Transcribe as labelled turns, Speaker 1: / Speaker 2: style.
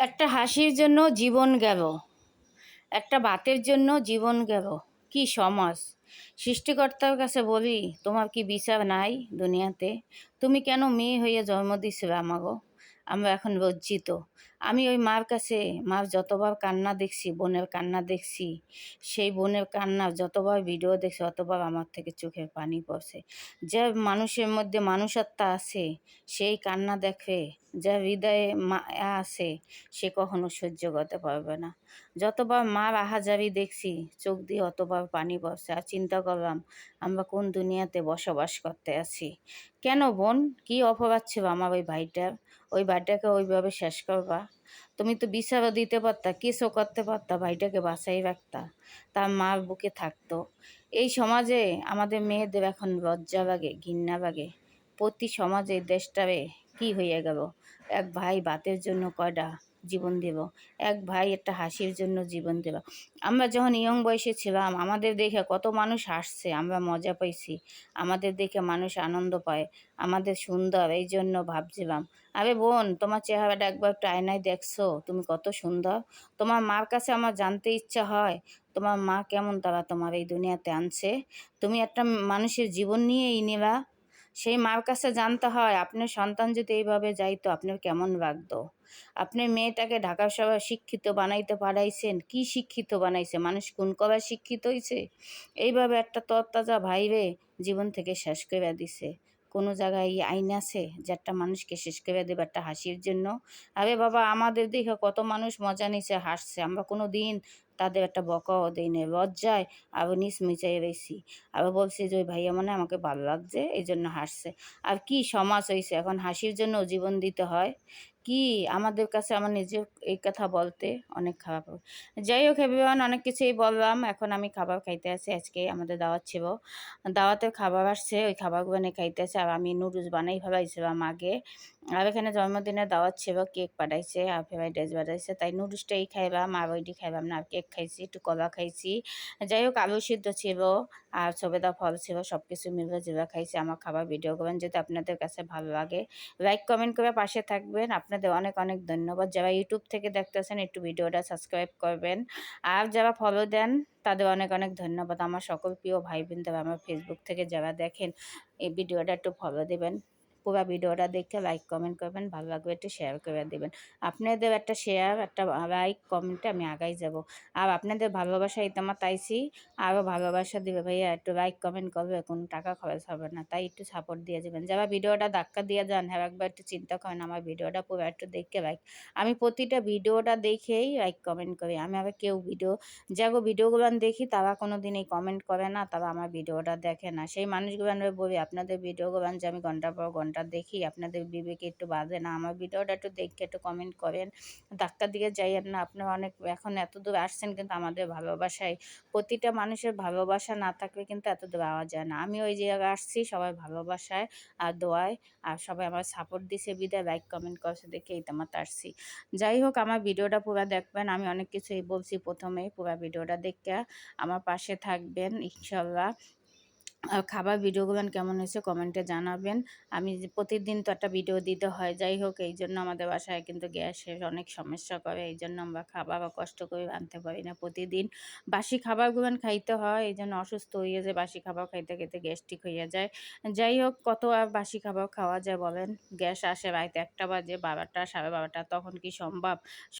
Speaker 1: একটা হাসির জন্য জীবন গেল, একটা বাতের জন্য জীবন গেল। কি সমাজ! সৃষ্টিকর্তার কাছে বলি, তোমার কি বিচার নাই দুনিয়াতে? তুমি কেন মেয়ে হয়ে জন্ম দিছিলে আমাগো? আমরা এখন লজ্জিত। আমি ওই মার কাছে, মার যতবার কান্না দেখছি, বোনের কান্না দেখছি, সেই বোনের কান্না যতবার ভিডিও দেখছি, অতবার আমার থেকে চোখের পানি পড়ছে। যে মানুষের মধ্যে মানুষত্বা আছে, সেই কান্না দেখে, যার হৃদয়ে মায়া আছে, সে কখনো সহ্য করতে পারবে না। যতবার মার আহাজারি দেখছি, চোখ দিয়ে অতবার পানি পড়ছে। আর চিন্তা করলাম, আমরা কোন দুনিয়াতে বসবাস করতে আছি। কেন বোন, কি অপরাধ ছিল আমার ওই ভাইটার? ওই ভাইটাকে ওইভাবে শেষ করবা? তুমি তো বিচারও দিতে পারতা, কিছু করতে পারতা, ভাইটাকে বাঁচাই রাখতা, তার মার বুকে থাকতো। এই সমাজে আমাদের মেয়েদের এখন লজ্জা লাগে, ঘৃণা লাগে। প্রতি সমাজে দেশটারে কি হয়ে গেল! এক ভাই বাতের জন্য কয়টা জীবন দেব, এক ভাই একটা হাসির জন্য জীবন দেব। আমরা যখন ইয়ং বয়সে ছিলাম, আমাদের দেখে কত মানুষ হাসছে, আমরা মজা পাইছি। আমাদের দেখে মানুষ আনন্দ পায়, আমাদের সুন্দর, এই জন্য ভাবছিলাম, আরে বোন, তোমার চেহারাটা একবার একটু আয়নায় দেখছো, তুমি কত সুন্দর। তোমার মার কাছে আমার জানতে ইচ্ছা হয়, তোমার মা কেমন, তারা তোমার এই দুনিয়াতে আনছে। তুমি একটা মানুষের জীবন নিয়েই নিবা, সেই মার কাছে জানতে হয় আপনার সন্তান যদি এইভাবে যাইতো আপনার কেমন লাগতো। আপনার মেয়েটাকে ঢাকা শহরে শিক্ষিত বানাইতে পারাইছেন, কি শিক্ষিত বানাইছে? মানুষ খুন করার শিক্ষিত হইছে? এইভাবে একটা তরতাজা ভাইরে জীবন থেকে শেষ করে দিছে। কোনো জায়গায় এই আইন আছে যে একটা মানুষকে শেষ করে দেবে একটা হাসির জন্য? আরে বাবা, আমাদের দেখে কত মানুষ মজা নিছে, হাসছে, আমরা কোনো দিন তাদের একটা বকাও দিই না, লজ্জায় আরও নিচ মিচাই রয়েছি। আরও বলছি যে ওই ভাইয়া মনে হয় আমাকে ভালো লাগছে, এই জন্য হাসছে। আর কি সমাজ হয়েছে এখন, হাসির জন্য জীবন দিতে হয়? কি আমাদের কাছে আমার নিজের এই কথা বলতে অনেক খারাপ লাগে। যাই হোক এভরিওয়ান, অনেক কিছুই বললাম। এখন আমি খাবার খাইতে আছি, আজকে আমাদের দাওয়াত ছিল, দাওয়াতের খাবার আসছে, ওই খাবারগুলো নিয়ে খাইতেছে। আর আমি নুডলস বানাই ফেলাইছিলাম আগে। আর এখানে জন্মদিনের দাওয়াত ছিল, কেক পাঠাইছে আর ফ্রাইড রাইস পাঠাইছে, তাই নুডলসটাই খাইলাম, আর ওইটি খাইলাম না। আর কেক খাইছি, একটু কলা খাইছি। যাই হোক আলু সিদ্ধ ছিল আর সবেদা ফল ছিল, সব কিছু মিলে যেগুলো খাইছি। আমার খাবার ভিডিও করবেন যদি আপনাদের কাছে ভালো লাগে, লাইক কমেন্ট করে পাশে থাকবেন। আপনাদের অনেক অনেক ধন্যবাদ। যারা ইউটিউব থেকে দেখতেছেন একটু ভিডিওটা সাবস্ক্রাইব করবেন, আর যারা ফলো দেন তাদের অনেক অনেক ধন্যবাদ। আমার সকল প্রিয় ভাই বোনদের আমার ফেসবুক থেকে যারা দেখেন, এই ভিডিওটা একটু ফলো দেবেন, পুরো ভিডিওটা দেখে লাইক কমেন্ট করবেন, ভালো লাগবে একটু শেয়ার করে দেবেন। আপনাদের একটা শেয়ার, একটা লাইক কমেন্টে আমি আগাই যাব। আর আপনাদের ভালোবাসা ইতামা তাইছি, আরও ভালোবাসা দিবে ভাইয়া, একটু লাইক কমেন্ট করবে, কোনো টাকা খরচ হবে না, তাই একটু সাপোর্ট দিয়ে যাবেন। যারা ভিডিওটা ধাক্কা দিয়ে যান, হ্যাঁ একবার একটু চিন্তা করেন আমার ভিডিওটা পুরো একটু দেখে লাইক। আমি প্রতিটা ভিডিওটা দেখেই লাইক কমেন্ট করি। আমি আবার কেউ ভিডিও, যাগো ভিডিওগুলো দেখি তারা কোনো দিন এই কমেন্ট করে না, তারা আমার ভিডিওটা দেখে না। সেই মানুষগুলো বলি, আপনাদের ভিডিওগুলো যে আমি ঘন্টার পর ঘন্টা দেখি, আপনাদের বিবেকে একটু বাজে না? আমার ভিডিওটা একটু দেখে একটু কমেন্ট করেন, ধাক্কা দিয়ে যাইয়েন না। আপনারা অনেক এখন এত দূর আসছেন, কিন্তু আমাদের ভালোবাসায়, প্রতিটা মানুষের ভালোবাসা না থাকলে কিন্তু এত দূর আওয়া যায় না। আমি ওই জায়গায় আসছি সবাই ভালোবাসায় আর দোয়ায়, আর সবাই আমার সাপোর্ট দিছে বিদায় লাইক কমেন্ট করছে দেখে এই তোমাতে আসছি। যাই হোক আমার ভিডিওটা পুরো দেখবেন, আমি অনেক কিছুই বলছি প্রথমেই, পুরো ভিডিওটা দেখে আমার পাশে থাকবেন ইনশাল্লাহ। আর খাবার ভিডিওগুলো কেমন হয়েছে কমেন্টে জানাবেন। আমি প্রতিদিন তো একটা ভিডিও দিতে হয়। যাই হোক এই জন্য আমাদের বাসায় কিন্তু গ্যাসের অনেক সমস্যা করে, এই জন্য আমরা খাবার কষ্ট করে আনতে পারি না প্রতিদিন। বাসি খাবারগুলো খাইতে হয়, এই জন্য অসুস্থ হয়ে যায়, বাসি খাবার খাইতে খাইতে গ্যাস্ট্রিক হয়ে যায়। যাই হোক কত আর বাসি খাবার খাওয়া যায় বলেন? গ্যাস আসে রাত 1টা বাজে, 12টা, 12:30, তখন কি সম্ভব